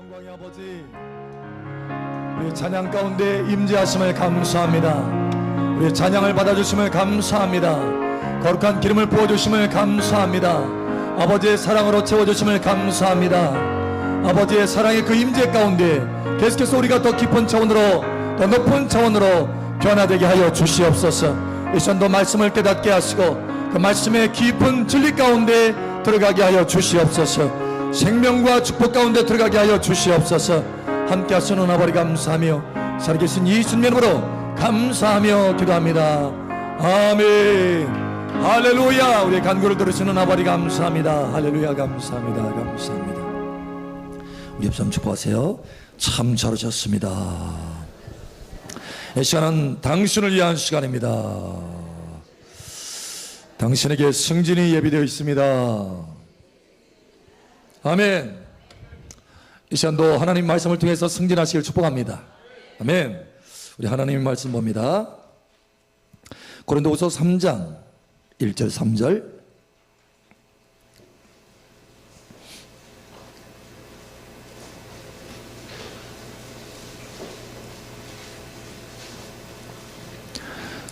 영광의 아버지, 우리 찬양 가운데 임재하심을 감사합니다. 우리 찬양을 받아주심을 감사합니다. 거룩한 기름을 부어주심을 감사합니다. 아버지의 사랑으로 채워주심을 감사합니다. 아버지의 사랑의 그 임재 가운데 계속해서 우리가 더 깊은 차원으로, 더 높은 차원으로 변화되게 하여 주시옵소서. 이 시간도 말씀을 깨닫게 하시고 그 말씀의 깊은 진리 가운데 들어가게 하여 주시옵소서. 생명과 축복 가운데 들어가게 하여 주시옵소서. 함께 하시는 아버지 감사하며 살아계신 예수님 이름으로 감사하며 기도합니다. 아멘. 할렐루야. 우리의 간구를 들으시는 아버지 감사합니다. 할렐루야. 감사합니다. 감사합니다. 우리 옆사람 축복하세요. 참 잘하셨습니다. 이 시간은 당신을 위한 시간입니다. 당신에게 승진이 예비되어 있습니다. 아멘. 이 시간도 하나님 말씀을 통해서 승진하시길 축복합니다. 아멘. 우리 하나님의 말씀 봅니다. 고린도후서 3장 1절 3절.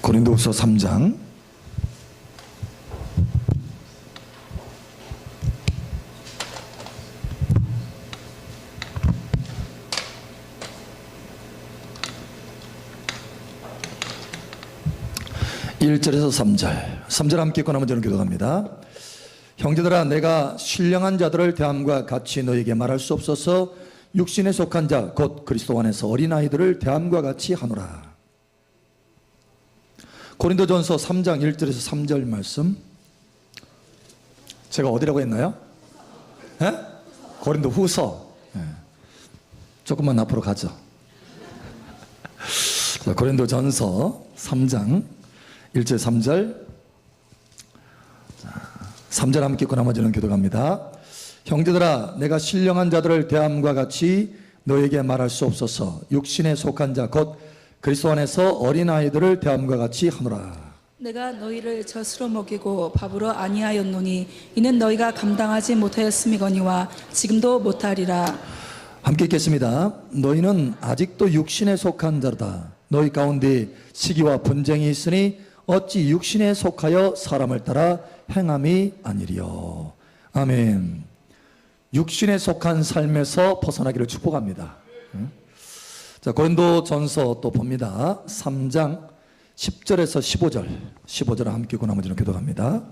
고린도후서 3장 1절에서 3절 함께 읽고 나머지는 기도합니다. 형제들아, 내가 신령한 자들을 대함과 같이 너에게 말할 수 없어서 육신에 속한 자 곧 그리스도 안에서 어린아이들을 대함과 같이 하노라. 고린도전서 3장 1절에서 3절 말씀. 제가 어디라고 했나요? 고린도후서. 조금만 앞으로 가죠. 고린도전서 3장 1절 3절. 3절 함께 읽고 나머지는 기도합니다. 형제들아, 내가 신령한 자들을 대함과 같이 너에게 말할 수 없어서 육신에 속한 자 곧 그리스도 안에서 어린아이들을 대함과 같이 하노라. 내가 너희를 젖으로 먹이고 밥으로 아니하였노니 이는 너희가 감당하지 못하였음이거니와 지금도 못하리라. 함께 읽겠습니다. 너희는 아직도 육신에 속한 자로다. 너희 가운데 시기와 분쟁이 있으니 어찌 육신에 속하여 사람을 따라 행함이 아니리요. 아멘. 육신에 속한 삶에서 벗어나기를 축복합니다. 자, 고린도전서 또 봅니다. 3장 10절에서 15절 함께 읽고 나머지는 기도합니다.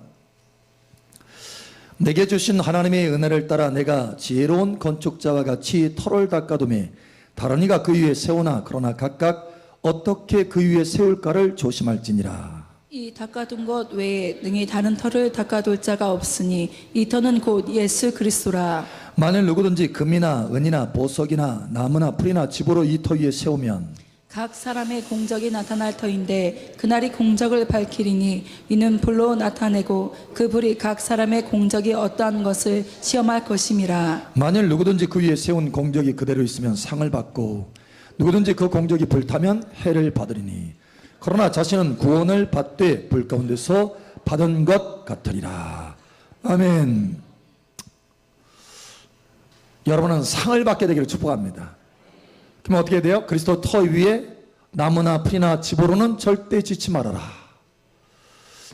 내게 주신 하나님의 은혜를 따라 내가 지혜로운 건축자와 같이 터를 닦아두매 다른 이가 그 위에 세우나 그러나 각각 어떻게 그 위에 세울까를 조심할지니라. 이 닦아둔 것 외에 능히 다른 터를 닦아둘 자가 없으니 이 터는 곧 예수 그리스도라. 만일 누구든지 금이나 은이나 보석이나 나무나 풀이나 집으로 이 터 위에 세우면 각 사람의 공적이 나타날 터인데 그날이 공적을 밝히리니 이는 불로 나타내고 그 불이 각 사람의 공적이 어떠한 것을 시험할 것임이라. 만일 누구든지 그 위에 세운 공적이 그대로 있으면 상을 받고 누구든지 그 공적이 불타면 해를 받으리니 그러나 자신은 구원을 받되 불 가운데서 받은 것 같으리라. 아멘. 여러분은 상을 받게 되기를 축복합니다. 그러면 어떻게 돼요? 그리스도 터 위에 나무나 풀이나 집으로는 절대 짓지 말아라.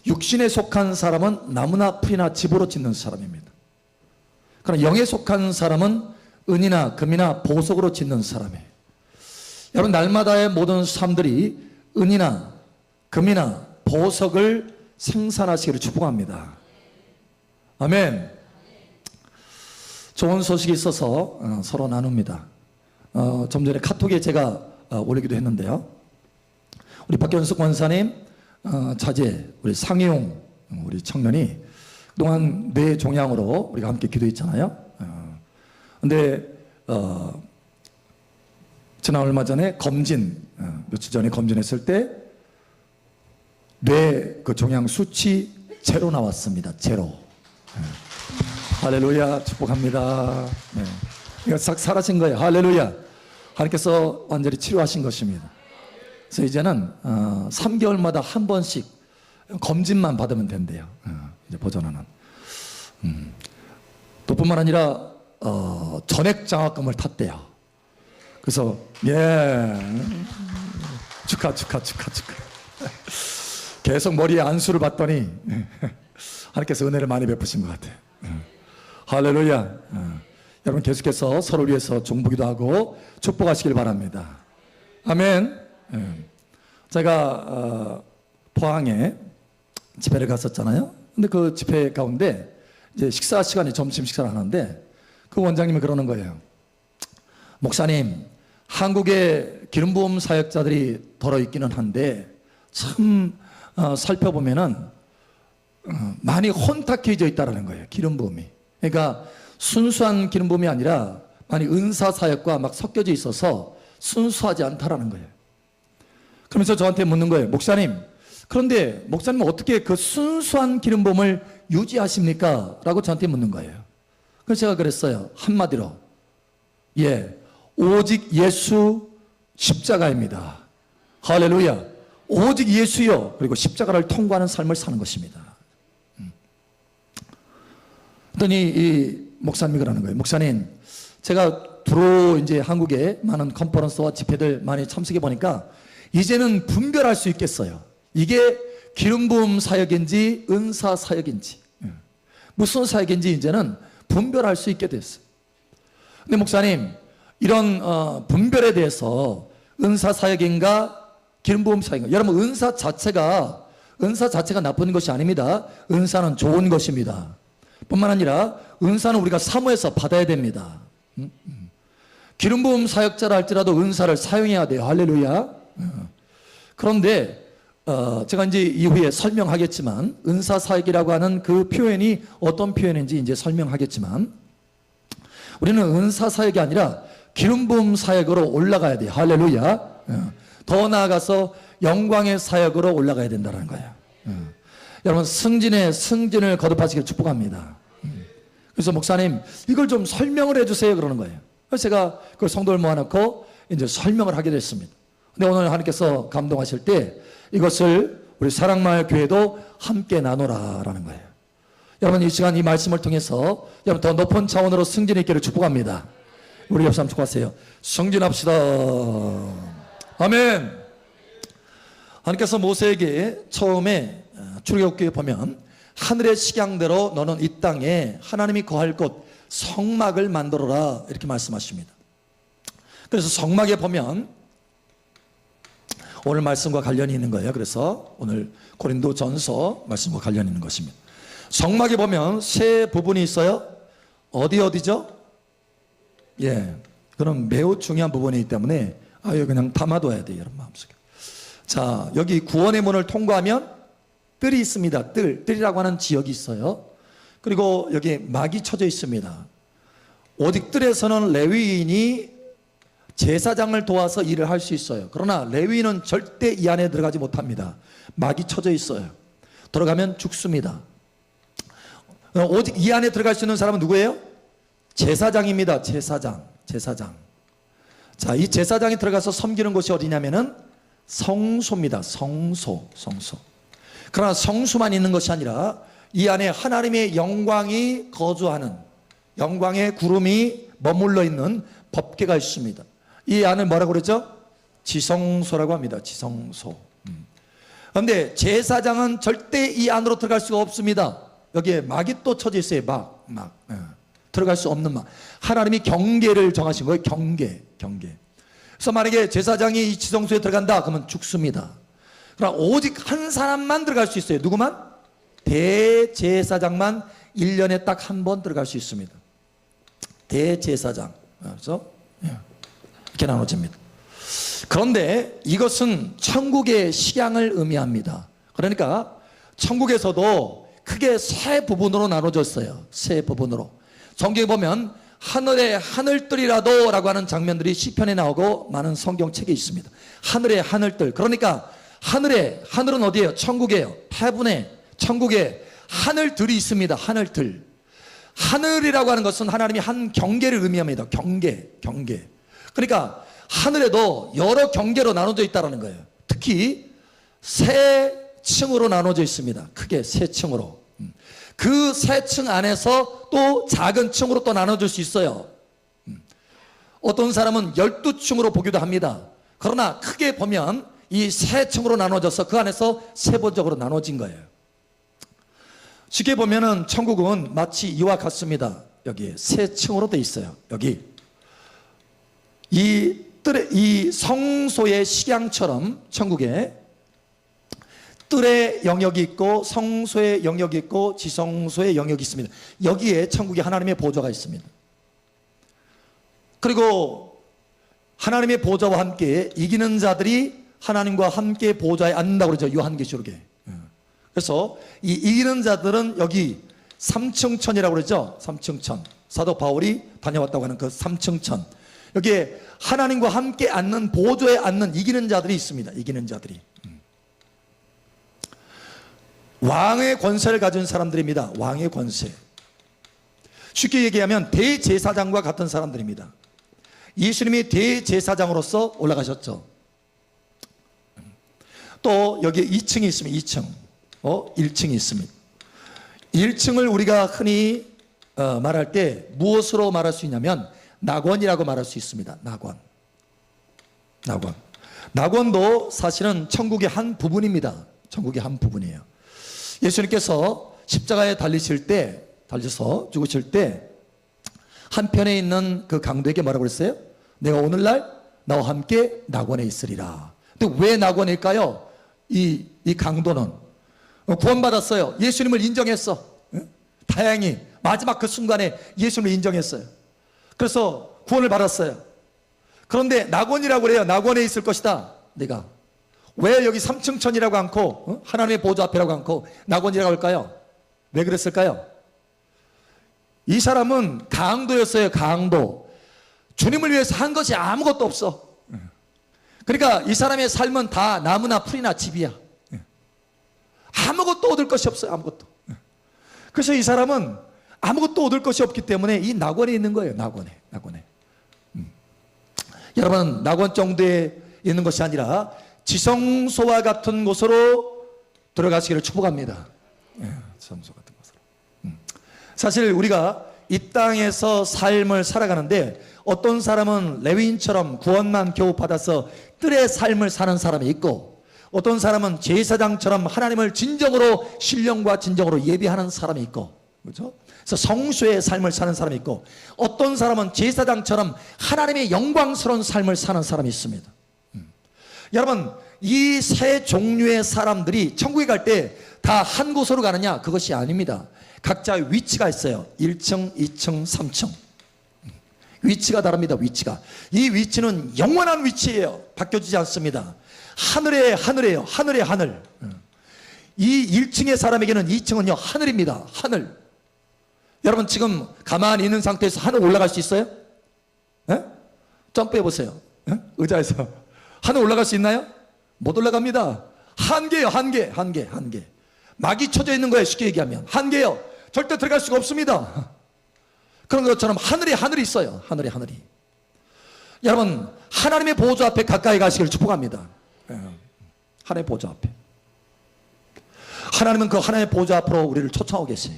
육신에 속한 사람은 나무나 풀이나 집으로 짓는 사람입니다. 그러나 영에 속한 사람은 은이나 금이나 보석으로 짓는 사람이에요. 여러분, 날마다의 모든 삶들이 은이나 금이나 보석을 생산하시기를 축복합니다. 아멘. 좋은 소식이 있어서 서로 나눕니다. 좀 전에 카톡에 제가 올리기도 했는데요. 우리 박현숙 권사님 자제 우리 상희용 우리 청년이 그동안 뇌 종양으로 우리가 함께 기도했잖아요. 근데 지난 얼마 전에 며칠 전에 검진했을 때 뇌 그 종양 수치 제로 나왔습니다. 제로. 할렐루야. 축복합니다. 네. 이거 싹 사라진 거예요. 할렐루야. 하나님께서 완전히 치료하신 것입니다. 그래서 이제는 3개월마다 한 번씩 검진만 받으면 된대요. 이제 보존하는. 또 뿐만 아니라 전액 장학금을 탔대요. 그래서 축하. 계속 머리에 안수를 받더니 하나님께서 은혜를 많이 베푸신 것 같아요. 할렐루야. 여러분 계속해서 서로를 위해서 종보기도 하고 축복하시길 바랍니다. 아멘. 제가 포항에 집회를 갔었잖아요. 근데 그 집회 가운데 이제 식사 시간에 점심 식사를 하는데 그 원장님이 그러는 거예요. 목사님, 한국에 기름부음 사역자들이 덜어 있기는 한데 참 살펴보면은 많이 혼탁해져 있다라는 거예요. 기름부음이. 그러니까 순수한 기름부음이 아니라 많이 은사 사역과 막 섞여져 있어서 순수하지 않다라는 거예요. 그러면서 저한테 묻는 거예요. 목사님, 그런데 목사님은 어떻게 그 순수한 기름부음을 유지하십니까? 라고 저한테 묻는 거예요. 그래서 제가 그랬어요. 한마디로 오직 예수 십자가입니다. 할렐루야. 오직 예수요. 그리고 십자가를 통과하는 삶을 사는 것입니다. 그랬더니 이 목사님이 그러는 거예요. 목사님, 제가 주로 이제 한국에 많은 컨퍼런스와 집회들 많이 참석해 보니까 이제는 분별할 수 있겠어요. 이게 기름부음 사역인지 은사 사역인지 무슨 사역인지 이제는 분별할 수 있게 됐어요. 근데 목사님, 이런 분별에 대해서 은사 사역인가 기름부음 사역인가? 여러분, 은사 자체가 나쁜 것이 아닙니다. 은사는 좋은 것입니다. 뿐만 아니라 은사는 우리가 사모해서 받아야 됩니다. 기름부음 사역자라 할지라도 은사를 사용해야 돼요. 할렐루야. 그런데 제가 이제 이후에 설명하겠지만 은사 사역이라고 하는 그 표현이 어떤 표현인지 이제 설명하겠지만 우리는 은사 사역이 아니라 기름부음 사역으로 올라가야 돼요. 할렐루야. 더 나아가서 영광의 사역으로 올라가야 된다는 거예요. 여러분, 승진을 거듭하시길 축복합니다. 그래서 목사님, 이걸 좀 설명을 해주세요. 그러는 거예요. 그래서 제가 그 성도를 모아놓고 이제 설명을 하게 됐습니다. 근데 오늘 하나님께서 감동하실 때 이것을 우리 사랑마을 교회도 함께 나누라라는 거예요. 여러분, 이 시간 이 말씀을 통해서 여러분 더 높은 차원으로 승진이 있기를 축복합니다. 우리 옆 사람 축복하세요. 승진합시다. 아멘. 하나님께서 모세에게 처음에 출애굽기에 보면 하늘의 식양대로 너는 이 땅에 하나님이 거할 곳 성막을 만들어라 이렇게 말씀하십니다. 그래서 성막에 보면 오늘 말씀과 관련이 있는 거예요. 그래서 오늘 고린도전서 말씀과 관련이 있는 것입니다. 성막에 보면 세 부분이 있어요. 어디죠? 그럼 매우 중요한 부분이기 때문에 그냥 담아둬야 돼요, 여러분 마음속에. 자, 여기 구원의 문을 통과하면 뜰이 있습니다. 뜰이라고 하는 지역이 있어요. 그리고 여기 막이 쳐져 있습니다. 오직 뜰에서는 레위인이 제사장을 도와서 일을 할 수 있어요. 그러나 레위인은 절대 이 안에 들어가지 못합니다. 막이 쳐져 있어요. 들어가면 죽습니다. 오직 이 안에 들어갈 수 있는 사람은 누구예요? 제사장입니다. 제사장. 자, 이 제사장이 들어가서 섬기는 곳이 어디냐면은 성소입니다. 성소. 그러나 성수만 있는 것이 아니라 이 안에 하나님의 영광이 거주하는, 영광의 구름이 머물러 있는 법궤가 있습니다. 이 안을 뭐라고 그러죠? 지성소라고 합니다. 지성소. 그런데 제사장은 절대 이 안으로 들어갈 수가 없습니다. 여기에 막이 또 쳐져 있어요. 막. 들어갈 수 없는 막. 하나님이 경계를 정하신 거예요. 경계. 그래서 만약에 제사장이 이 지성소에 들어간다 그러면 죽습니다. 그러나 오직 한 사람만 들어갈 수 있어요. 누구만? 대제사장만 1년에 딱 한 번 들어갈 수 있습니다. 대제사장. 그래서 이렇게 나눠집니다. 그런데 이것은 천국의 식양을 의미합니다. 그러니까 천국에서도 크게 세 부분으로 나눠졌어요. 세 부분으로. 성경에 보면 하늘의 하늘들이라도 라고 하는 장면들이 시편에 나오고 많은 성경책에 있습니다. 하늘의 하늘들. 그러니까 하늘은 어디예요? 천국이에요. heaven에, 천국에 하늘들이 있습니다. 하늘들. 하늘이라고 하는 것은 하나님이 한 경계를 의미합니다. 경계. 그러니까 하늘에도 여러 경계로 나눠져 있다는 거예요. 특히 세 층으로 나눠져 있습니다. 크게 세 층으로. 그 세 층 안에서 또 작은 층으로 또 나눠질 수 있어요. 어떤 사람은 12층으로 보기도 합니다. 그러나 크게 보면 이 세 층으로 나눠져서 그 안에서 세부적으로 나눠진 거예요. 쉽게 보면은 천국은 마치 이와 같습니다. 여기 세 층으로 돼 있어요. 여기 이 성소의 식양처럼 천국에 뜰의 영역이 있고 성소의 영역이 있고 지성소의 영역이 있습니다. 여기에 천국에 하나님의 보좌가 있습니다. 그리고 하나님의 보좌와 함께 이기는 자들이 하나님과 함께 보좌에 앉는다고 그러죠. 요한계시록에. 그래서 이 이기는 자들은 여기 3층 천이라고 그러죠. 3층 천. 사도 바울이 다녀왔다고 하는 그 3층 천. 여기에 하나님과 함께 앉는 보좌에 앉는 이기는 자들이 있습니다. 이기는 자들이. 왕의 권세를 가진 사람들입니다. 왕의 권세. 쉽게 얘기하면 대제사장과 같은 사람들입니다. 예수님이 대제사장으로서 올라가셨죠. 또 여기 2층이 있습니다. 2층. 1층이 있습니다. 1층을 우리가 흔히 말할 때 무엇으로 말할 수 있냐면 낙원이라고 말할 수 있습니다. 낙원. 낙원도 사실은 천국의 한 부분입니다. 천국의 한 부분이에요. 예수님께서 십자가에 달려서 죽으실 때 한편에 있는 그 강도에게 뭐라고 그랬어요? 내가 오늘날 나와 함께 낙원에 있으리라. 근데 왜 낙원일까요? 이 강도는 구원받았어요. 예수님을 인정했어. 다행히 마지막 그 순간에 예수님을 인정했어요. 그래서 구원을 받았어요. 그런데 낙원이라고 그래요. 낙원에 있을 것이다. 내가 왜 여기 3층 천이라고 않고 하나님의 보좌 앞이라고 않고 낙원이라고 할까요? 왜 그랬을까요? 이 사람은 강도였어요. 강도. 주님을 위해서 한 것이 아무것도 없어. 그러니까 이 사람의 삶은 다 나무나 풀이나 집이야. 아무것도 얻을 것이 없어요. 아무것도. 그래서 이 사람은 아무것도 얻을 것이 없기 때문에 이 낙원에 있는 거예요. 낙원에. 여러분, 낙원 정도에 있는 것이 아니라 지성소와 같은 곳으로 들어가시기를 축복합니다. 지성소 같은 곳으로. 사실 우리가 이 땅에서 삶을 살아가는데 어떤 사람은 레위인처럼 구원만 겨우 받아서 뜰의 삶을 사는 사람이 있고 어떤 사람은 제사장처럼 하나님을 진정으로 신령과 진정으로 예배하는 사람이 있고, 그렇죠? 그래서 성수의 삶을 사는 사람이 있고 어떤 사람은 제사장처럼 하나님의 영광스러운 삶을 사는 사람이 있습니다. 여러분, 이 세 종류의 사람들이 천국에 갈 때 다 한 곳으로 가느냐? 그것이 아닙니다. 각자 위치가 있어요. 1층, 2층, 3층. 위치가 다릅니다. 위치가. 이 위치는 영원한 위치예요. 바뀌어지지 않습니다. 하늘의 하늘이에요. 하늘의 하늘. 이 1층의 사람에게는 2층은요 하늘입니다. 하늘. 여러분 지금 가만히 있는 상태에서 하늘 올라갈 수 있어요? 에? 점프해 보세요. 의자에서 하늘 올라갈 수 있나요? 못 올라갑니다. 한계요. 한계. 막이 쳐져 있는 거예요. 쉽게 얘기하면 한계요. 절대 들어갈 수가 없습니다. 그런 것처럼 하늘에 하늘이 있어요. 하늘에 하늘이. 여러분 하나님의 보좌 앞에 가까이 가시기를 축복합니다. 하나님의 보좌 앞에. 하나님은 그 하나님의 보좌 앞으로 우리를 초청하고 계세요.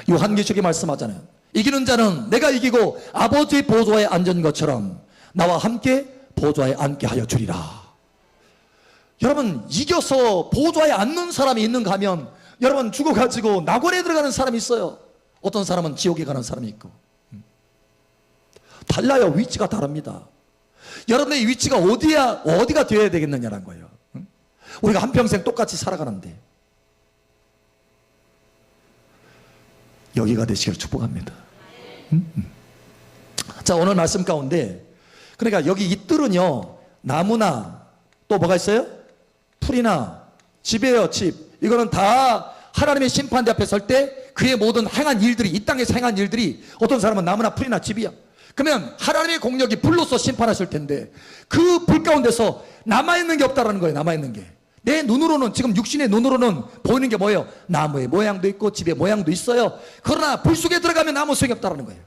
요한계시록에 말씀하잖아요. 이기는 자는 내가 이기고 아버지의 보좌에 앉은 것처럼 나와 함께 보좌에 앉게 하여 주리라. 여러분 이겨서 보좌에 앉는 사람이 있는가 하면 여러분 죽어가지고 낙원에 들어가는 사람이 있어요. 어떤 사람은 지옥에 가는 사람이 있고. 달라요. 위치가 다릅니다. 여러분의 위치가 어디가 되어야 되겠느냐는 거예요. 우리가 한평생 똑같이 살아가는데 여기가 되시기를 축복합니다. 자, 오늘 말씀 가운데 그러니까 여기 이 뜰은요 나무나 또 뭐가 있어요? 풀이나 집이에요. 집. 이거는 다 하나님의 심판대 앞에 설 때 그의 모든 행한 일들이 이 땅에서 행한 일들이 어떤 사람은 나무나 풀이나 집이야. 그러면 하나님의 공력이 불로서 심판하실 텐데 그 불 가운데서 남아있는 게 없다라는 거예요. 남아있는 게. 내 눈으로는 지금 육신의 눈으로는 보이는 게 뭐예요? 나무의 모양도 있고 집의 모양도 있어요. 그러나 불 속에 들어가면 아무 소용이 없다라는 거예요.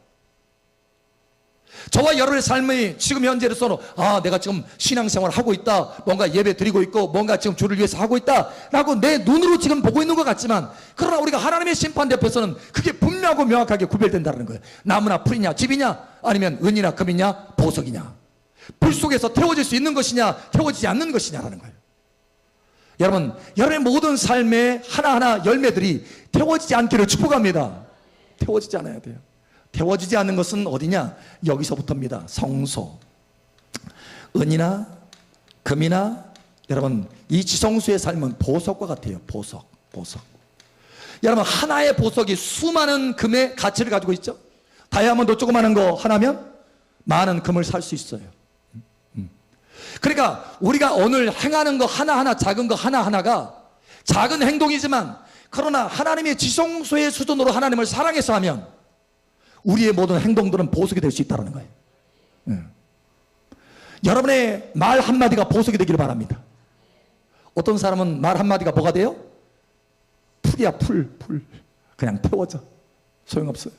저와 여러분의 삶이 지금 현재로서는 내가 지금 신앙생활을 하고 있다, 뭔가 예배 드리고 있고 뭔가 지금 주를 위해서 하고 있다 라고 내 눈으로 지금 보고 있는 것 같지만, 그러나 우리가 하나님의 심판 앞에서는 그게 분명하고 명확하게 구별된다는 거예요. 나무나 풀이냐 집이냐, 아니면 은이나 금이냐 보석이냐, 불 속에서 태워질 수 있는 것이냐 태워지지 않는 것이냐라는 거예요. 여러분, 여러분의 모든 삶의 하나하나 열매들이 태워지지 않기를 축복합니다. 태워지지 않아야 돼요. 태워지지 않는 것은 어디냐? 여기서부터입니다. 성소, 은이나 금이나, 여러분 이 지성소의 삶은 보석과 같아요. 보석. 여러분, 하나의 보석이 수많은 금의 가치를 가지고 있죠. 다이아몬드 조그마한 거 하나면 많은 금을 살 수 있어요. 그러니까 우리가 오늘 행하는 거 하나하나, 작은 거 하나하나가 작은 행동이지만, 그러나 하나님의 지성소의 수준으로 하나님을 사랑해서 하면 우리의 모든 행동들은 보석이 될 수 있다는 거예요. 여러분의 말 한마디가 보석이 되기를 바랍니다. 어떤 사람은 말 한마디가 뭐가 돼요? 풀이야, 풀. 그냥 태워져. 소용없어요.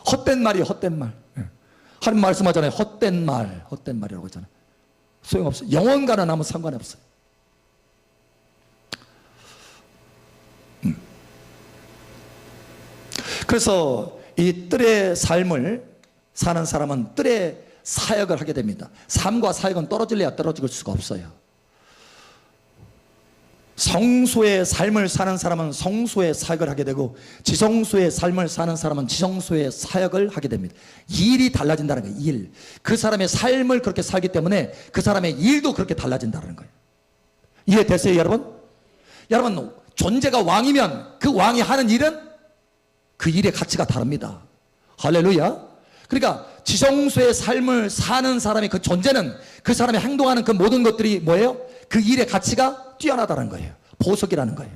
헛된 말이에요, 헛된 말. 하나님 말씀하잖아요. 헛된 말이라고 하잖아요. 소용없어요. 영원과는 아무 상관이 없어요. 그래서 이 뜰의 삶을 사는 사람은 뜰의 사역을 하게 됩니다. 삶과 사역은 떨어질래야 떨어질 수가 없어요. 성소의 삶을 사는 사람은 성소의 사역을 하게 되고, 지성소의 삶을 사는 사람은 지성소의 사역을 하게 됩니다. 일이 달라진다는 거예요. 일. 그 사람의 삶을 그렇게 살기 때문에 그 사람의 일도 그렇게 달라진다는 거예요. 이해됐어요, 여러분? 여러분, 존재가 왕이면 그 왕이 하는 일은 그 일의 가치가 다릅니다. 할렐루야. 그러니까 지성소의 삶을 사는 사람의 그 존재는, 그 사람이 행동하는 그 모든 것들이 뭐예요? 그 일의 가치가 뛰어나다는 거예요. 보석이라는 거예요.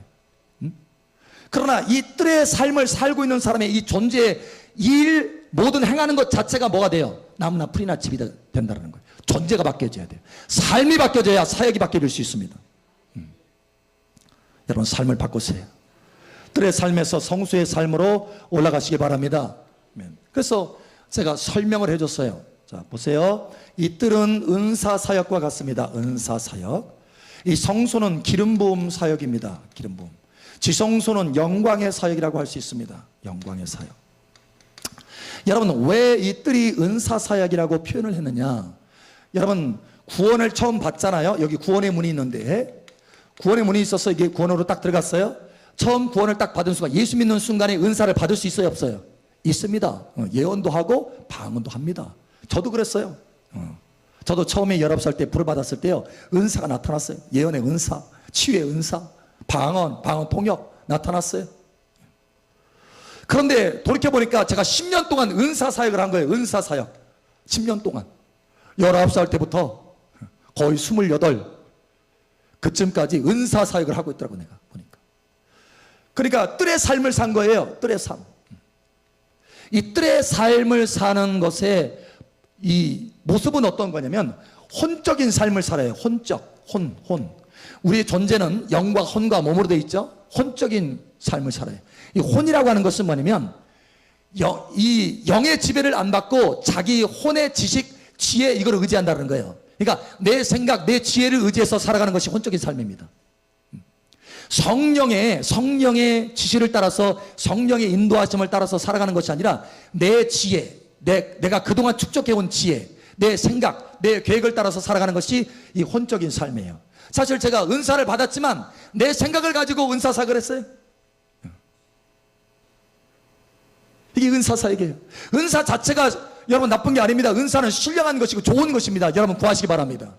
그러나 이 뜰의 삶을 살고 있는 사람의 이 존재의 일, 모든 행하는 것 자체가 뭐가 돼요? 나무나 풀이나 집이 된다는 거예요. 존재가 바뀌어져야 돼요. 삶이 바뀌어져야 사역이 바뀌어질 수 있습니다. 여러분, 삶을 바꾸세요. 뜰의 삶에서 성수의 삶으로 올라가시기 바랍니다. 그래서 제가 설명을 해줬어요. 자, 보세요. 이 뜰은 은사 사역과 같습니다. 은사 사역. 이 성소는 기름 부음 사역입니다. 기름 부음. 지성소는 영광의 사역이라고 할 수 있습니다. 영광의 사역. 여러분, 왜 이 뜰이 은사 사역이라고 표현을 했느냐? 여러분, 구원을 처음 받잖아요. 여기 구원의 문이 있는데, 구원의 문이 있어서 이게 구원으로 딱 들어갔어요. 처음 구원을 딱 받은 순간, 예수 믿는 순간에 은사를 받을 수 있어요, 없어요? 있습니다. 예언도 하고 방언도 합니다. 저도 그랬어요. 저도 처음에 19살 때 불을 받았을 때요, 은사가 나타났어요. 예언의 은사, 치유의 은사, 방언 통역 나타났어요. 그런데 돌이켜보니까 제가 10년 동안 은사 사역을 한 거예요. 은사 사역 10년 동안. 19살 때부터 거의 28 그쯤까지 은사 사역을 하고 있더라고, 내가 보니까. 그러니까 뜰의 삶을 산 거예요. 뜰의 삶. 이 뜰의 삶을 사는 것의 이 모습은 어떤 거냐면, 혼적인 삶을 살아요. 혼적, 혼. 우리의 존재는 영과 혼과 몸으로 되어 있죠. 혼적인 삶을 살아요. 이 혼이라고 하는 것은 뭐냐면, 이 영의 지배를 안 받고 자기 혼의 지식, 지혜, 이걸 의지한다는 거예요. 그러니까 내 생각, 내 지혜를 의지해서 살아가는 것이 혼적인 삶입니다. 성령의 지시를 따라서, 성령의 인도하심을 따라서 살아가는 것이 아니라 내 지혜, 내가 그동안 축적해온 지혜, 내 생각, 내 계획을 따라서 살아가는 것이 이 혼적인 삶이에요. 사실 제가 은사를 받았지만 내 생각을 가지고 은사 사역을 했어요. 이게 은사 사역이에요. 은사 자체가 여러분 나쁜 게 아닙니다. 은사는 신령한 것이고 좋은 것입니다. 여러분 구하시기 바랍니다.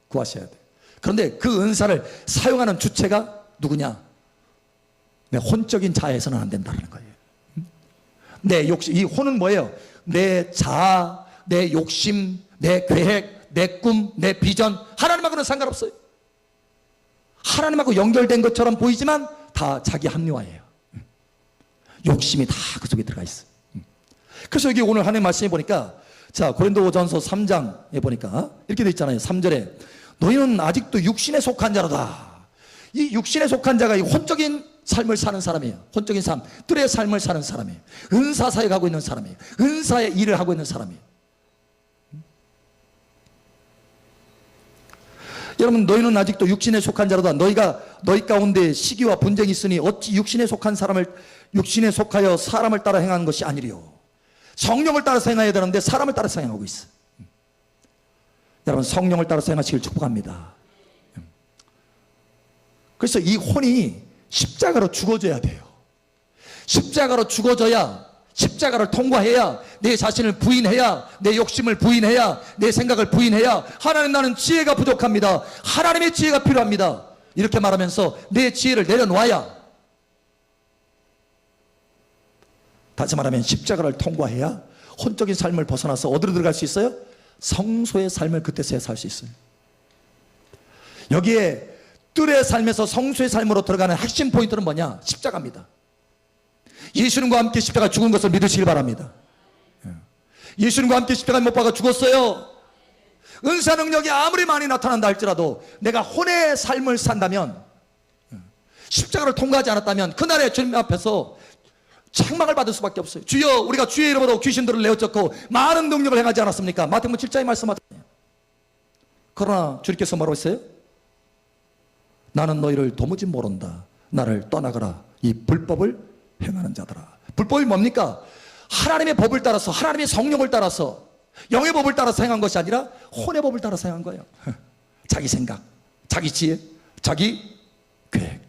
구하셔야 돼요. 그런데 그 은사를 사용하는 주체가 누구냐? 내 혼적인 자아에서는 안 된다는 거예요. 내 욕심, 이 혼은 뭐예요? 내 자아, 내 욕심, 내 계획, 내 꿈, 내 비전, 하나님하고는 상관없어요. 하나님하고 연결된 것처럼 보이지만 다 자기 합리화예요. 욕심이 다 그 속에 들어가 있어요. 그래서 여기 오늘 하나님 말씀해 보니까, 자, 고린도전서 3장에 보니까 이렇게 돼 있잖아요. 3절에 너희는 아직도 육신에 속한 자로다. 이 육신에 속한 자가 이 혼적인 삶을 사는 사람이에요. 혼적인 삶, 뜰의 삶을 사는 사람이에요. 은사 사역하고 있는 사람이에요. 은사의 일을 하고 있는 사람이에요. 여러분, 너희는 아직도 육신에 속한 자로다. 너희 가운데 시기와 분쟁이 있으니 어찌 육신에 속하여 사람을 따라 행하는 것이 아니리요. 성령을 따라서 행해야 되는데 사람을 따라서 행하고 있어. 여러분, 성령을 따라서 행하시길 축복합니다. 그래서 이 혼이 십자가로 죽어져야 돼요. 십자가로 죽어져야, 십자가를 통과해야, 내 자신을 부인해야, 내 욕심을 부인해야, 내 생각을 부인해야, 하나님, 나는 지혜가 부족합니다, 하나님의 지혜가 필요합니다, 이렇게 말하면서 내 지혜를 내려놓아야, 다시 말하면 십자가를 통과해야 혼적인 삶을 벗어나서 어디로 들어갈 수 있어요? 성소의 삶을 그때서야 살 수 있어요. 여기에 뜰의 삶에서 성소의 삶으로 들어가는 핵심 포인트는 뭐냐? 십자가입니다. 예수님과 함께 십자가 죽은 것을 믿으시길 바랍니다. 예수님과 함께 십자가에 못 박아 죽었어요. 은사 능력이 아무리 많이 나타난다 할지라도 내가 혼의 삶을 산다면, 십자가를 통과하지 않았다면 그날의 주님 앞에서 책망을 받을 수밖에 없어요. 주여, 우리가 주의 이름으로 귀신들을 내어쫓고 많은 능력을 행하지 않았습니까? 마태복음 7장에 말씀하잖아요. 그러나 주님께서 뭐라고 했어요? 나는 너희를 도무지 모른다. 나를 떠나가라, 이 불법을 행하는 자들아. 불법이 뭡니까? 하나님의 법을 따라서, 하나님의 성령을 따라서, 영의 법을 따라서 행한 것이 아니라 혼의 법을 따라서 행한 거예요. 자기 생각, 자기 지혜, 자기 계획.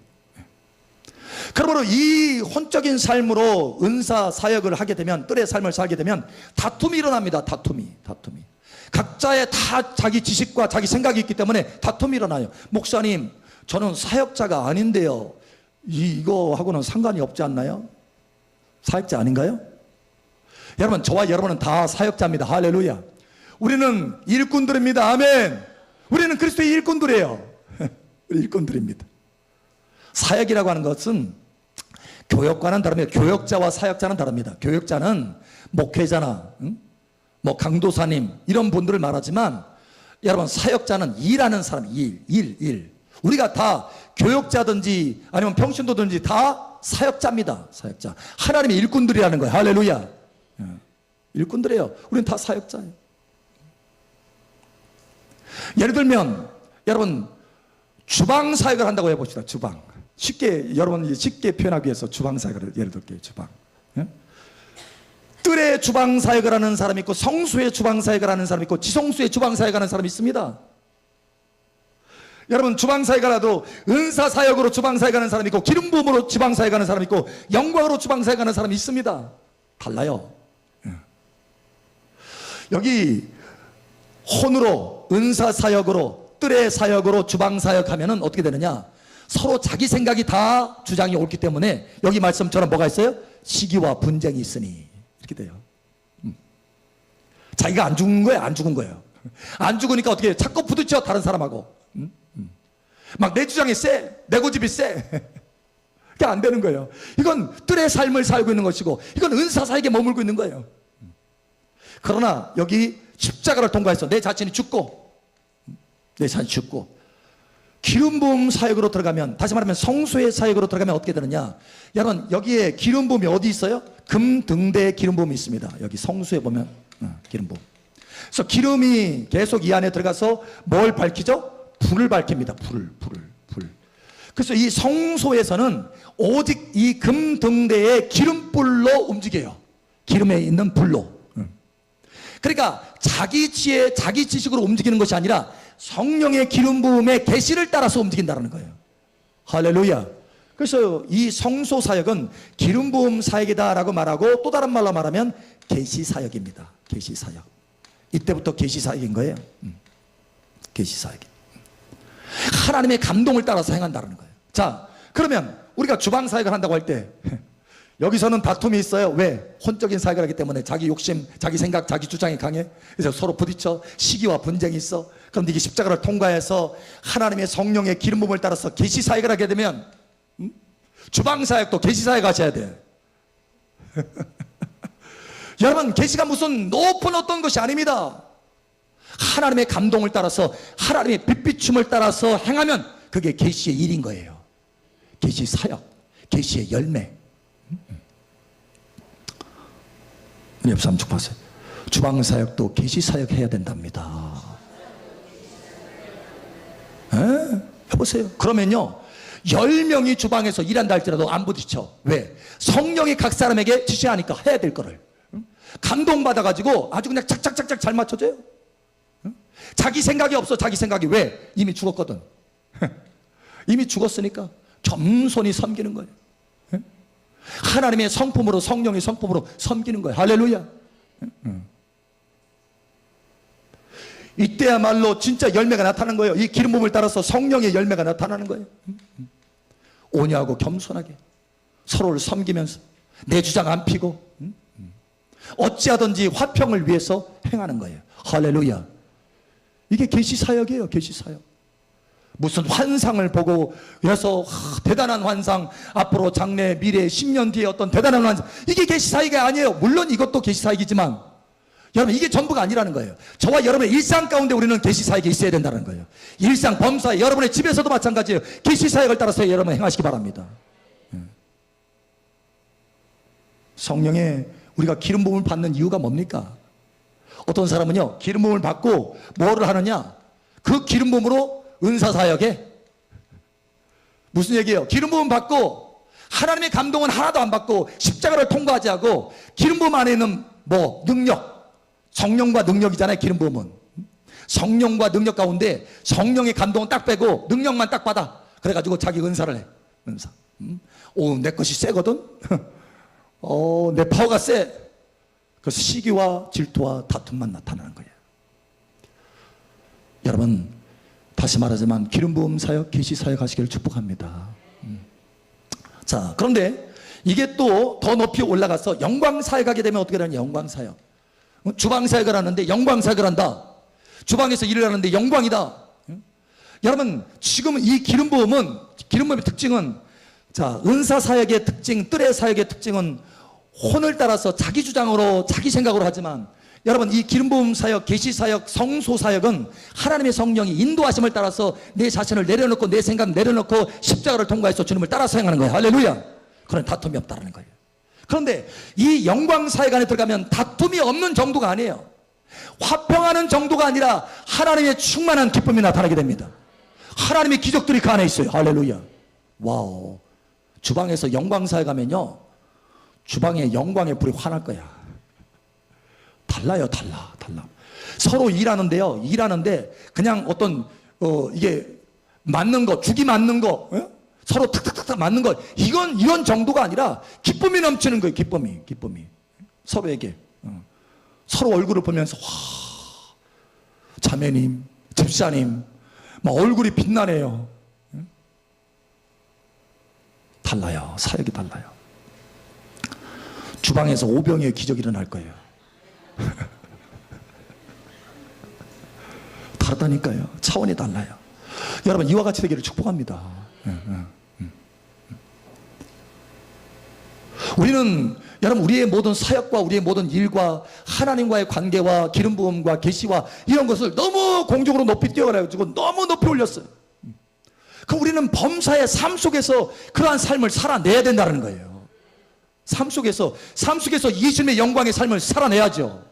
그러므로 이 혼적인 삶으로 은사 사역을 하게 되면, 뜰의 삶을 살게 되면 다툼이 일어납니다. 다툼이. 각자의 다 자기 지식과 자기 생각이 있기 때문에 다툼이 일어나요. 목사님, 저는 사역자가 아닌데요, 이거하고는 상관이 없지 않나요? 사역자 아닌가요? 여러분, 저와 여러분은 다 사역자입니다. 할렐루야. 우리는 일꾼들입니다. 아멘. 우리는 그리스도의 일꾼들이에요. 우리 일꾼들입니다. 사역이라고 하는 것은 교역과는 다릅니다. 교역자와 사역자는 다릅니다. 교역자는 목회자나 뭐 강도사님 이런 분들을 말하지만, 여러분, 사역자는 일하는 사람, 일. 우리가 다 교역자든지 아니면 평신도든지 다 사역자입니다. 사역자. 하나님의 일꾼들이라는 거예요. 할렐루야. 일꾼들이에요. 우리는 다 사역자예요. 예를 들면 여러분, 주방 사역을 한다고 해봅시다. 주방. 여러분 쉽게 표현하기 위해서 주방 사역을 예를 들게요. 주방. 뜰의 주방 사역을 하는 사람이 있고, 성수의 주방 사역을 하는 사람이 있고, 지성수의 주방 사역을 하는 사람이 있습니다. 여러분, 주방 사역을 하도 은사 사역으로 주방 사역하는 사람이 있고, 기름 부음으로 주방 사역하는 사람이 있고, 영광으로 주방 사역하는 사람이 있습니다. 달라요. 여기 혼으로, 은사 사역으로, 뜰의 사역으로 주방 사역하면은 어떻게 되느냐? 서로 자기 생각이 다 주장이 옳기 때문에 여기 말씀처럼 뭐가 있어요? 시기와 분쟁이 있으니, 이렇게 돼요. 자기가 안 죽은 거예요? 안 죽은 거예요? 안 죽으니까 어떻게 해요? 자꾸 부딪혀, 다른 사람하고. 막 내 주장이 세, 내 고집이 세. 그게 안 되는 거예요. 이건 뜰의 삶을 살고 있는 것이고, 이건 은사 사역에 머물고 있는 거예요. 그러나 여기 십자가를 통과해서 내 자신이 죽고, 기름 부음 사역으로 들어가면, 다시 말하면 성소의 사역으로 들어가면 어떻게 되느냐? 여러분, 여기에 기름 부음이 어디 있어요? 금 등대에 기름 부음이 있습니다. 여기 성소에 보면 기름 부음. 그래서 기름이 계속 이 안에 들어가서 뭘 밝히죠? 불을 밝힙니다. 불. 그래서 이 성소에서는 오직 이 금 등대의 기름불로 움직여요. 기름에 있는 불로. 그러니까 자기 지혜, 자기 지식으로 움직이는 것이 아니라 성령의 기름 부음의 계시를 따라서 움직인다는 거예요. 할렐루야. 그래서 이 성소 사역은 기름 부음 사역이다라고 말하고, 또 다른 말로 말하면 계시 사역입니다. 계시 사역. 이때부터 계시 사역인 거예요. 계시 사역. 하나님의 감동을 따라서 행한다는 거예요. 자, 그러면 우리가 주방 사역을 한다고 할 때 여기서는 다툼이 있어요. 왜? 혼적인 사역을 하기 때문에 자기 욕심, 자기 생각, 자기 주장이 강해. 그래서 서로 부딪혀. 시기와 분쟁이 있어. 그런데 이게 십자가를 통과해서 하나님의 성령의 기름 부음을 따라서 계시 사역을 하게 되면, 주방 사역도 계시 사역 하셔야 돼요. 여러분, 계시가 무슨 높은 어떤 것이 아닙니다. 하나님의 감동을 따라서, 하나님의 빛비춤을 따라서 행하면 그게 계시의 일인 거예요. 계시 사역, 계시의 열매. 옆 사람 축복하세요. 주방 사역도 계시 사역 해야 된답니다. 해보세요. 그러면요 10명이 주방에서 일한다 할지라도 안 부딪혀. 왜? 성령이 각 사람에게 지시하니까 해야 될 거를 감동받아가지고 아주 그냥 착착착착 잘 맞춰져요. 자기 생각이 없어. 자기 생각이. 왜? 이미 죽었거든. 이미 죽었으니까 겸손히 섬기는 거예요. 하나님의 성품으로, 성령의 성품으로 섬기는 거예요. 할렐루야. 이때야말로 진짜 열매가 나타나는 거예요. 이 기름 부음을 따라서 성령의 열매가 나타나는 거예요. 온유하고 겸손하게 서로를 섬기면서 내 주장 안 피고 어찌하든지 화평을 위해서 행하는 거예요. 할렐루야. 이게 계시 사역이에요. 계시 사역. 무슨 환상을 보고 그래서 대단한 환상, 앞으로 장래 미래 10년 뒤에 어떤 대단한 환상, 이게 계시 사역이 아니에요. 물론 이것도 계시 사역이지만 여러분 이게 전부가 아니라는 거예요. 저와 여러분의 일상 가운데 우리는 계시 사역이 있어야 된다는 거예요. 일상 범사에 여러분의 집에서도 마찬가지예요. 계시 사역을 따라서 여러분 행하시기 바랍니다. 성령의 우리가 기름 부음을 받는 이유가 뭡니까? 어떤 사람은요 기름 부음을 받고 뭐를 하느냐, 그 기름 부음으로 은사 사역에 무슨 얘기예요? 기름 부음 받고 하나님의 감동은 하나도 안 받고 십자가를 통과하지 않고 기름 부음 안에 있는 뭐 능력, 성령과 능력이잖아요. 기름 부음은 성령과 능력 가운데 성령의 감동은 딱 빼고 능력만 딱 받아. 그래가지고 자기 은사를 해. 은사. 내 것이 세거든. 내 파워가 세. 그래서 시기와 질투와 다툼만 나타나는 거예요. 여러분 다시 말하지만 기름 부음 사역, 계시 사역 하시기를 축복합니다. 자, 그런데 이게 또 더 높이 올라가서 영광 사역하게 되면 어떻게 되냐? 영광 사역. 주방 사역을 하는데 영광 사역을 한다. 주방에서 일을 하는데 영광이다. 여러분 지금 이 기름 부음의 특징은, 자, 은사 사역의 특징, 뜰의 사역의 특징은 혼을 따라서 자기 주장으로 자기 생각으로 하지만, 여러분 이 기름 부음 사역, 계시 사역, 성소 사역은 하나님의 성령이 인도하심을 따라서 내 자신을 내려놓고 내 생각 내려놓고 십자가를 통과해서 주님을 따라서 행하는 거예요. 할렐루야. 그런 다툼이 없다라는 거예요. 그런데 이 영광 사역 안에 들어가면 다툼이 없는 정도가 아니에요. 화평하는 정도가 아니라 하나님의 충만한 기쁨이 나타나게 됩니다. 하나님의 기적들이 그 안에 있어요. 할렐루야. 와우. 주방에서 영광 사역 하면요 주방에 영광의 불이 화날 거야. 달라요. 달라. 서로 일하는데요, 일하는데 그냥 어떤 이게 맞는 거, 죽이 맞는 거, 서로 탁탁탁탁 맞는 거, 이런 정도가 아니라 기쁨이 넘치는 거예요. 기쁨이 서로에게 서로 얼굴을 보면서 와, 자매님, 집사님 막 얼굴이 빛나네요. 달라요. 사역이 달라요. 주방에서 오병이의 기적이 일어날 거예요. 다르다니까요. 차원이 달라요. 여러분 이와 같이 되기를 축복합니다. 우리는 여러분 우리의 모든 사역과 우리의 모든 일과 하나님과의 관계와 기름 부음과 계시와 이런 것을 너무 공중으로 높이 뛰어가지고 너무 높이 올렸어요. 그 우리는 범사의 삶 속에서 그러한 삶을 살아내야 된다는 거예요. 삶 속에서 예수님의 영광의 삶을 살아내야죠.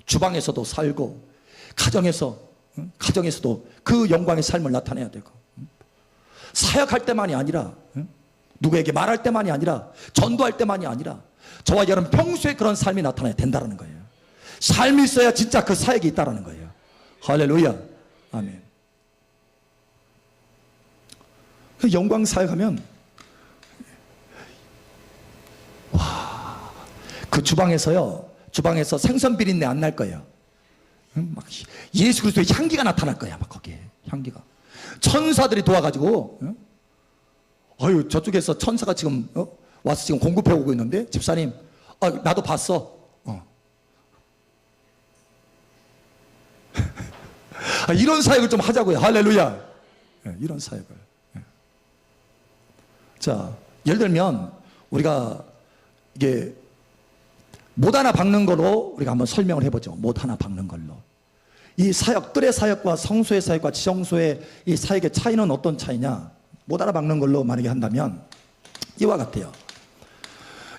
주방에서도 살고 가정에서도 그 영광의 삶을 나타내야 되고, 사역할 때만이 아니라 누구에게 말할 때만이 아니라 전도할 때만이 아니라 저와 여러분 평소에 그런 삶이 나타나야 된다는 거예요. 삶이 있어야 진짜 그 사역이 있다는 거예요. 할렐루야. 아멘. 그 영광 사역하면 그 주방에서 생선 비린내 안 날 거예요. 막 예수 그리스도의 향기가 나타날 거야. 막 거기에 향기가. 천사들이 도와가지고, 저쪽에서 천사가 지금 와서 지금 공급해 오고 있는데, 집사님, 나도 봤어. 이런 사역을 좀 하자고요. 할렐루야. 이런 사역을. 자, 예를 들면 우리가 이게 못 하나 박는 걸로 우리가 한번 설명을 해보죠. 못 하나 박는 걸로. 이 사역, 뜰의 사역과 성소의 사역과 지성소의 이 사역의 차이는 어떤 차이냐? 못 하나 박는 걸로 만약에 한다면 이와 같아요.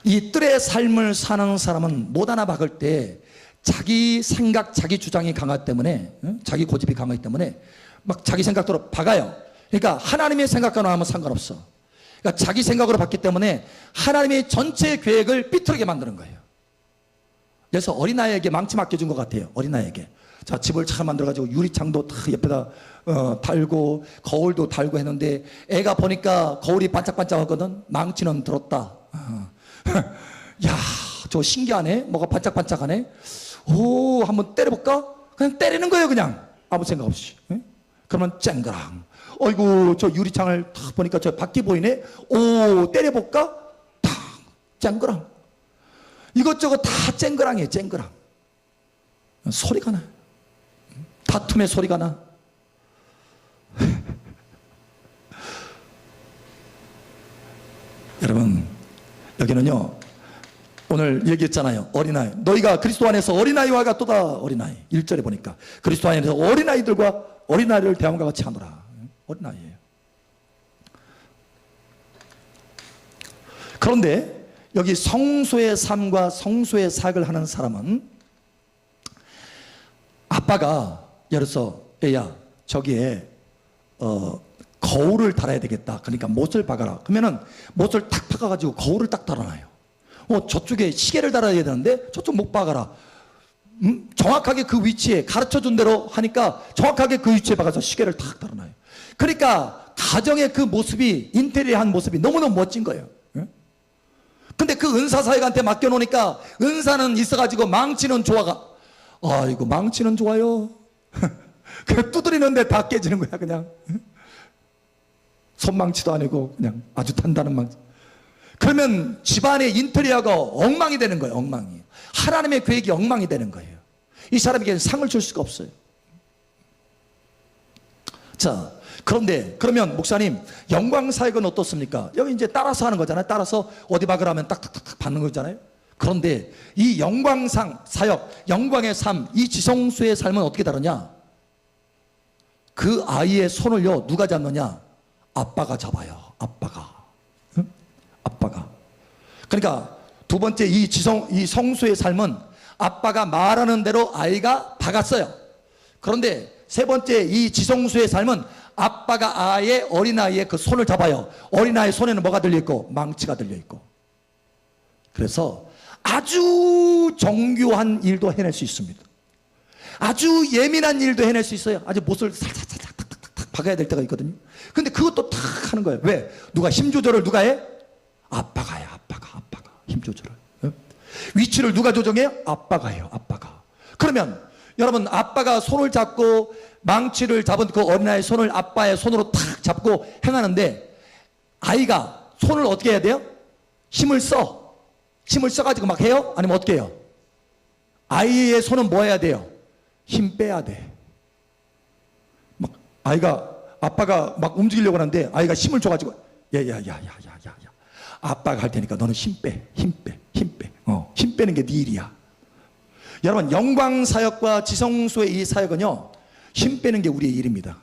이 뜰의 삶을 사는 사람은 못 하나 박을 때 자기 생각, 자기 주장이 강하기 때문에, 자기 고집이 강하기 때문에 막 자기 생각대로 박아요. 그러니까 하나님의 생각과는 아무 상관없어. 그러니까 자기 생각으로 봤기 때문에 하나님의 전체 계획을 삐뚤게 만드는 거예요. 그래서 어린아이에게 망치 맡겨준 것 같아요. 어린아이에게. 자, 집을 잘 만들어가지고 유리창도 다 옆에다 달고 거울도 달고 했는데 애가 보니까 거울이 반짝반짝하거든. 망치는 들었다. 야, 저 신기하네. 뭐가 반짝반짝하네. 오, 한번 때려볼까? 그냥 때리는 거예요. 그냥 아무 생각 없이. 그러면 쨍그랑. 어이구, 저 유리창을 탁 보니까 저 밖이 보이네. 오, 때려볼까? 탁, 쨍그랑. 이것저것 다 쨍그랑이에요. 쨍그랑. 소리가 나. 다툼의 소리가 나. 여러분, 여기는요, 오늘 얘기했잖아요. 어린아이. 너희가 그리스도 안에서 어린아이와 같도다. 어린아이. 1절에 보니까 그리스도 안에서 어린아이들과 어린아이를 대함과 같이 하노라. 어린아이예요. 그런데 여기 성소의 삶과 성소의 사역을 하는 사람은 아빠가 예를 들어서 애야 저기에 거울을 달아야 되겠다. 그러니까 못을 박아라. 그러면은 못을 탁 박아가지고 거울을 딱 달아놔요. 저쪽에 시계를 달아야 되는데 저쪽 못 박아라. 정확하게 그 위치에 가르쳐준 대로 하니까 정확하게 그 위치에 박아서 시계를 탁 달아놔요. 그러니까 가정의 그 모습이 인테리어한 모습이 너무너무 멋진 거예요. 근데 그 은사 사역한테 맡겨놓으니까 은사는 있어가지고 망치는 좋아가. 아이고 망치는 좋아요. 그 두드리는데 다 깨지는 거야 그냥. 손망치도 아니고 그냥 아주 단단한 망치. 그러면 집안의 인테리어가 엉망이 되는 거예요. 엉망이. 하나님의 계획이 엉망이 되는 거예요. 이 사람에게는 상을 줄 수가 없어요. 자, 그런데 그러면 목사님 영광 사역은 어떻습니까? 여기 이제 따라서 하는 거잖아요. 따라서 어디 박으라면 딱딱딱 받는 거잖아요. 그런데 이 영광상 사역, 영광의 삶, 이 지성수의 삶은 어떻게 다르냐? 그 아이의 손을요 누가 잡느냐? 아빠가 잡아요. 아빠가. 응? 아빠가. 그러니까 두 번째 이 성수의 삶은 아빠가 말하는 대로 아이가 박았어요. 그런데 세 번째 이 지성수의 삶은 아빠가 아예 어린아이의 그 손을 잡아요. 어린아이 손에는 뭐가 들려있고? 망치가 들려있고. 그래서 아주 정교한 일도 해낼 수 있습니다. 아주 예민한 일도 해낼 수 있어요. 아주 못을 살살살살 탁탁탁 박아야 될 때가 있거든요. 근데 그것도 탁 하는 거예요. 왜? 누가 힘 조절을 누가 해? 아빠가 해요. 아빠가 힘 조절을. 위치를 누가 조정해요? 아빠가 해요. 아빠가. 그러면 여러분 아빠가 손을 잡고 망치를 잡은 그 어린아이의 손을 아빠의 손으로 탁 잡고 행하는데 아이가 손을 어떻게 해야 돼요? 힘을 써가지고 막 해요? 아니면 어떻게 해요? 아이의 손은 뭐 해야 돼요? 힘 빼야 돼. 막 아빠가 막 움직이려고 하는데 아이가 힘을 줘가지고 야야야야야야 아빠가 할 테니까 너는 힘 빼. 힘 빼는 게 네 일이야. 여러분 영광 사역과 지성소의 이 사역은요 힘 빼는 게 우리의 일입니다.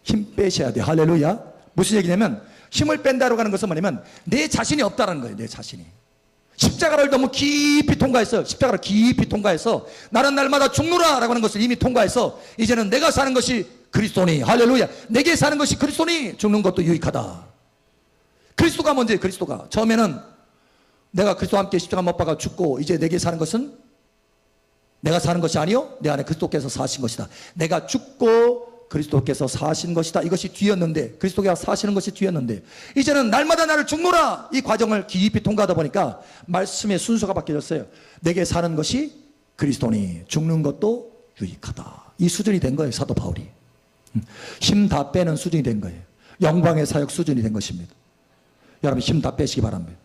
힘 빼셔야 돼요. 할렐루야. 무슨 얘기냐면 힘을 뺀다고 하는 것은 뭐냐면 내 자신이 없다는 거예요. 내 자신이. 십자가를 너무 깊이 통과했어요. 십자가를 깊이 통과해서 나는 날마다 죽노라 라고 하는 것을 이미 통과해서 이제는 내가 사는 것이 그리스도니. 할렐루야. 내게 사는 것이 그리스도니 죽는 것도 유익하다. 그리스도가 먼저예요. 그리스도가. 처음에는 내가 그리스도와 함께 십자가 못 박아 죽고 이제 내게 사는 것은 내가 사는 것이 아니요 내 안에 그리스도께서 사신 것이다. 내가 죽고 그리스도께서 사신 것이다. 이것이 뒤였는데 그리스도가 사시는 것이 뒤였는데 이제는 날마다 나를 죽노라 이 과정을 깊이 통과하다 보니까 말씀의 순서가 바뀌어졌어요. 내게 사는 것이 그리스도니 죽는 것도 유익하다. 이 수준이 된 거예요. 사도 바울이. 힘 다 빼는 수준이 된 거예요. 영광의 사역 수준이 된 것입니다. 여러분 힘 다 빼시기 바랍니다.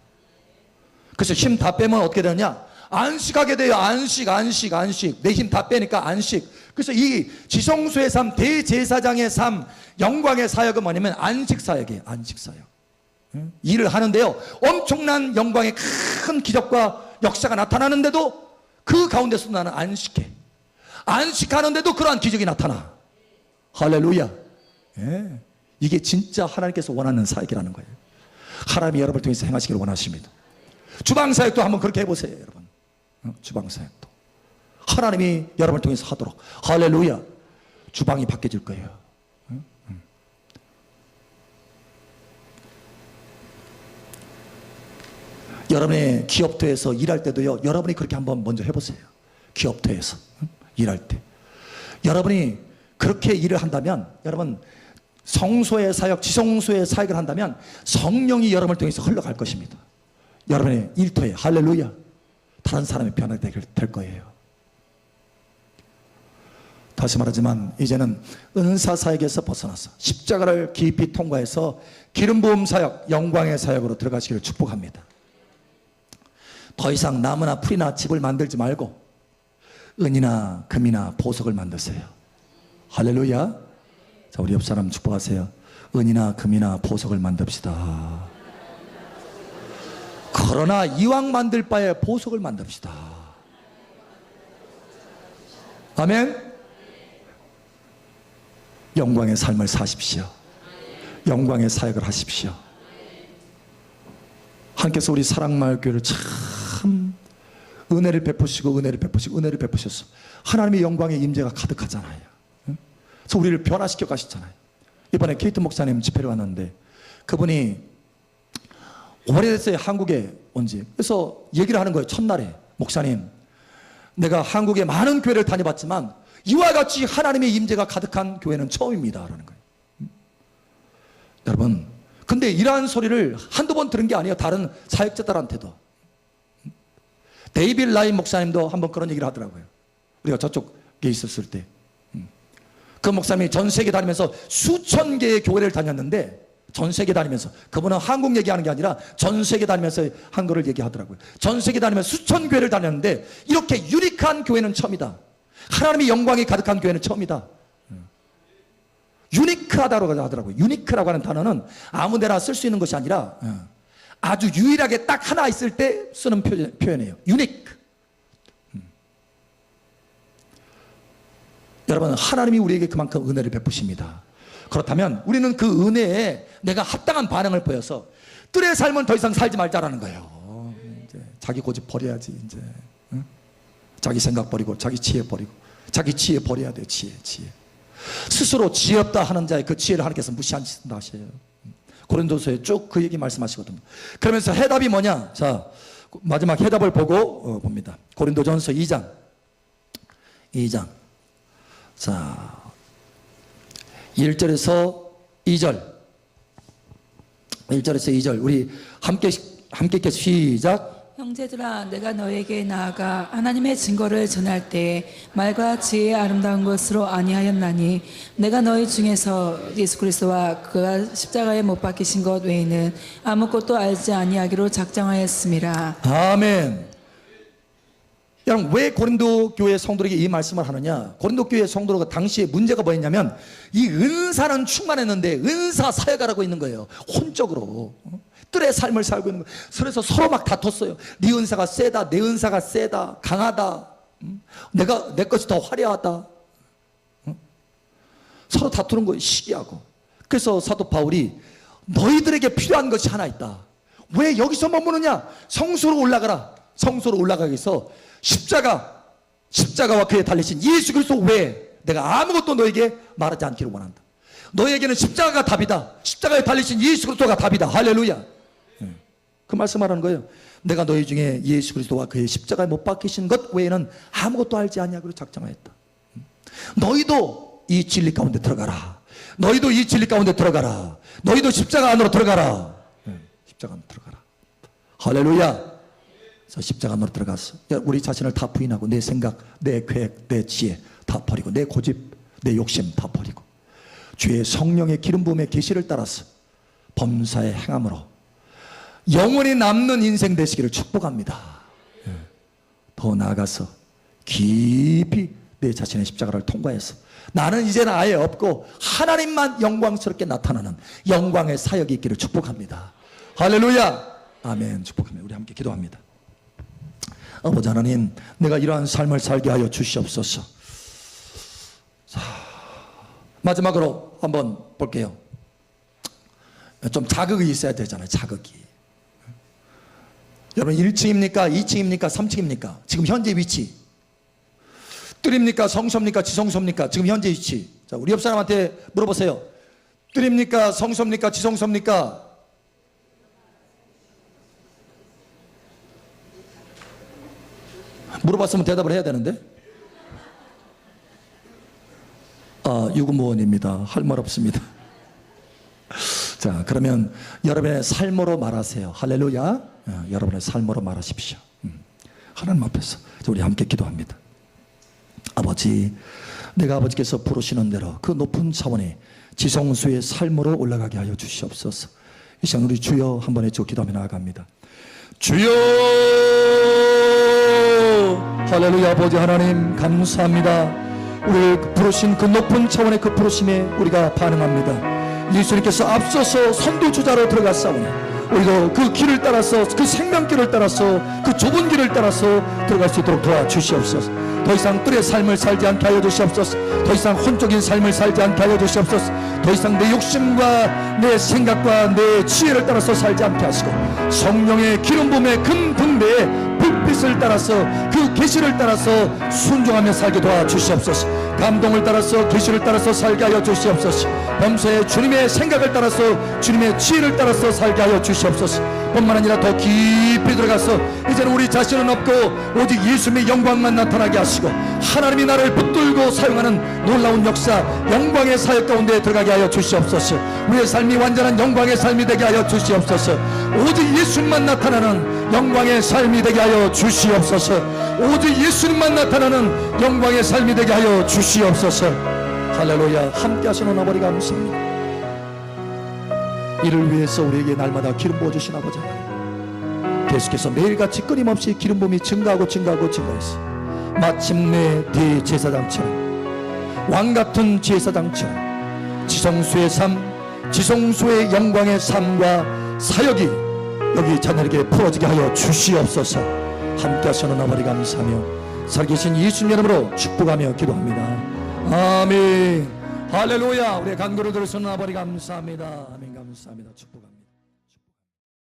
그래서 힘 다 빼면 어떻게 되느냐? 안식하게 돼요. 안식. 내 힘 다 빼니까 안식. 그래서 이 지성수의 삶, 대제사장의 삶, 영광의 사역은 뭐냐면 안식사역이에요. 안식사역. 일을 하는데요 엄청난 영광의 큰 기적과 역사가 나타나는데도 그 가운데서 나는 안식해. 안식하는데도 그러한 기적이 나타나. 할렐루야. 예. 이게 진짜 하나님께서 원하는 사역이라는 거예요. 하나님이 여러분을 통해서 행하시기를 원하십니다. 주방사역도 한번 그렇게 해보세요. 여러분. 주방사역도 하나님이 여러분을 통해서 하도록. 할렐루야. 주방이 바뀌어질 거예요. 여러분의 기업토에서 일할 때도요, 여러분이 그렇게 한번 먼저 해보세요. 기업토에서 일할 때 여러분이 그렇게 일을 한다면, 여러분 성소의 사역, 지성소의 사역을 한다면 성령이 여러분을 통해서 흘러갈 것입니다. 여러분의 일터에. 할렐루야. 다른 사람이 변하게 될 거예요. 다시 말하지만 이제는 은사 사역에서 벗어나서 십자가를 깊이 통과해서 기름 부음 사역, 영광의 사역으로 들어가시기를 축복합니다. 더 이상 나무나 풀이나 집을 만들지 말고 은이나 금이나 보석을 만드세요. 할렐루야. 자, 우리 옆 사람 축복하세요. 은이나 금이나 보석을 만듭시다. 그러나 이왕 만들 바에 보석을 만듭시다. 아멘. 영광의 삶을 사십시오. 영광의 사역을 하십시오. 하나님께서 우리 사랑마을교회를 참 은혜를 베푸시고 은혜를 베푸시고 은혜를 베푸셔서 하나님의 영광의 임재가 가득하잖아요. 그래서 우리를 변화시켜 가시잖아요. 이번에 케이트 목사님 집회를 왔는데 그분이 오래됐어요, 한국에 온지. 그래서 얘기를 하는 거예요. 첫날에, 목사님, 내가 한국에 많은 교회를 다녀봤지만 이와 같이 하나님의 임재가 가득한 교회는 처음입니다 라는 거예요. 여러분, 근데 이러한 소리를 한두 번 들은 게 아니에요. 다른 사역자들한테도. 데이빗 라인 목사님도 한번 그런 얘기를 하더라고요. 우리가 저쪽에 있었을 때. 그 목사님이 전 세계 다니면서 수천 개의 교회를 다녔는데, 전 세계 다니면서, 그분은 한국 얘기하는 게 아니라 전 세계 다니면서 한국어를 얘기하더라고요. 전 세계 다니면서 수천 교회를 다녔는데 이렇게 유니크한 교회는 처음이다. 하나님의 영광이 가득한 교회는 처음이다. 유니크하다고 하더라고요. 유니크라고 하는 단어는 아무 데나 쓸 수 있는 것이 아니라 아주 유일하게 딱 하나 있을 때 쓰는 표현이에요. 유니크. 여러분, 하나님이 우리에게 그만큼 은혜를 베푸십니다. 그렇다면 우리는 그 은혜에 내가 합당한 반응을 보여서 뜰의 삶은 더 이상 살지 말자라는 거예요. 이제 자기 고집 버려야지. 이제 자기 생각 버리고 자기 지혜 버리고 자기 지혜 버려야 돼요. 지혜. 스스로 지혜 없다 하는 자의 그 지혜를 하나님께서 무시하신다 하셔요. 고린도서에 쭉 그 얘기 말씀하시거든요. 그러면서 해답이 뭐냐? 자, 마지막 해답을 보고 봅니다. 고린도전서 2장. 자, 1절에서 2절 우리 함께 읽겠습니다. 시작. 형제들아, 내가 너에게 나아가 하나님의 증거를 전할 때 말과 지혜의 아름다운 것으로 아니하였나니 내가 너희 중에서 예수 그리스도와 그가 십자가에 못 박히신 것 외에는 아무것도 알지 아니하기로 작정하였음이라. 아멘. 여러분, 왜 고린도 교회 성도에게 이 말씀을 하느냐? 고린도 교회 성도가 당시에 문제가 뭐였냐면 이 은사는 충만했는데 은사 사역하라고 있는 거예요. 혼적으로 뜰의 삶을 살고 있는 거예요. 그래서 서로 막 다퉜어요. 네 은사가 세다, 내 은사가 세다, 강하다, 내 것이 더 화려하다. 서로 다투는 거예요. 시기하고. 그래서 사도 바울이 너희들에게 필요한 것이 하나 있다. 왜 여기서 머무느냐? 성소로 올라가라. 성소로 올라가기 위해서 십자가와 그에 달리신 예수 그리스도 외에 내가 아무것도 너에게 말하지 않기를 원한다. 너에게는 십자가가 답이다. 십자가에 달리신 예수 그리스도가 답이다. 할렐루야. 그 말씀하라는 거예요. 내가 너희 중에 예수 그리스도와 그의 십자가에 못 박히신 것 외에는 아무것도 알지 아니하기로 작정하였다. 너희도 이 진리 가운데 들어가라. 너희도 이 진리 가운데 들어가라. 너희도 십자가 안으로 들어가라. 십자가 안으로 들어가라. 할렐루야. 그래서 십자가 안으로 들어가서 우리 자신을 다 부인하고 내 생각, 내 계획, 내 지혜 다 버리고 내 고집, 내 욕심 다 버리고 주의 성령의 기름 부음의 계시를 따라서 범사의 행함으로 영원히 남는 인생 되시기를 축복합니다. 더 나아가서 깊이 내 자신의 십자가를 통과해서 나는 이제는 아예 없고 하나님만 영광스럽게 나타나는 영광의 사역이 있기를 축복합니다. 할렐루야. 아멘. 축복합니다. 우리 함께 기도합니다. 아버지 하나님, 내가 이러한 삶을 살게 하여 주시옵소서. 자, 마지막으로 한번 볼게요. 좀 자극이 있어야 되잖아요. 자극이. 여러분 1층입니까? 2층입니까? 3층입니까? 지금 현재 위치. 뜰입니까? 성소입니까? 지성소입니까? 지금 현재 위치. 자, 우리 옆 사람한테 물어보세요. 뜰입니까? 성소입니까? 지성소입니까? 물어봤으면 대답을 해야 되는데. 유구무원입니다. 할 말 없습니다. 자, 그러면 여러분의 삶으로 말하세요. 할렐루야. 여러분의 삶으로 말하십시오. 하나님 앞에서 우리 함께 기도합니다. 아버지, 내가 아버지께서 부르시는 대로 그 높은 차원의 지성소의 삶으로 올라가게 하여 주시옵소서. 이 시간 우리 주여 한번 해주고 기도하며 나아갑니다. 주여, 할렐루야. 아버지 하나님 감사합니다. 우리를 부르신 그 높은 차원의 그 부르심에 우리가 반응합니다. 예수님께서 앞서서 선두주자로 들어갔사오니 우리도 그 길을 따라서, 그 생명길을 따라서, 그 좁은 길을 따라서 들어갈 수 있도록 도와주시옵소서. 더 이상 뜰의 삶을 살지 않게 하여 주시옵소서. 더 이상 혼적인 삶을 살지 않게 하여 주시옵소서. 더 이상 내 욕심과 내 생각과 내 지혜를 따라서 살지 않게 하시고 성령의 기름 부음의 금 등대에 불빛을 따라서, 그 계시를 따라서 순종하며 살게 도와주시옵소서. 감동을 따라서, 계시를 따라서 살게 하여 주시옵소서. 범사에 주님의 생각을 따라서, 주님의 지혜를 따라서 살게 하여 주시옵소서. 뿐만 아니라 더 깊이 들어가서 이제는 우리 자신은 없고 오직 예수님의 영광만 나타나게 하시고 하나님이 나를 붙들고 사용하는 놀라운 역사, 영광의 사역 가운데 들어가게 하여 주시옵소서. 우리의 삶이 완전한 영광의 삶이 되게 하여 주시옵소서. 오직 예수님만 나타나는 영광의 삶이 되게 하여 주시옵소서. 오직 예수님만 나타나는 영광의 삶이 되게 하여 주시옵소서. 할렐루야. 함께 하시는 아버지 감사합니다. 이를 위해서 우리에게 날마다 기름 부어주신 아버지 하나님, 계속해서 매일같이 끊임없이 기름 부음이 증가하고 증가해서 마침내 대제사장처럼, 왕같은 제사장처럼 지성소의 삶, 지성소의 영광의 삶과 사역이 여기 자녀에게 풀어지게 하여 주시옵소서. 함께 하시는 아버지 감사하며 살아계신 예수님 이름으로 축복하며 기도합니다. 아멘. 할렐루야. 우리의 간구를 들으시는 아버지 감사합니다. 아멘. 감사합니다. 축복합니다.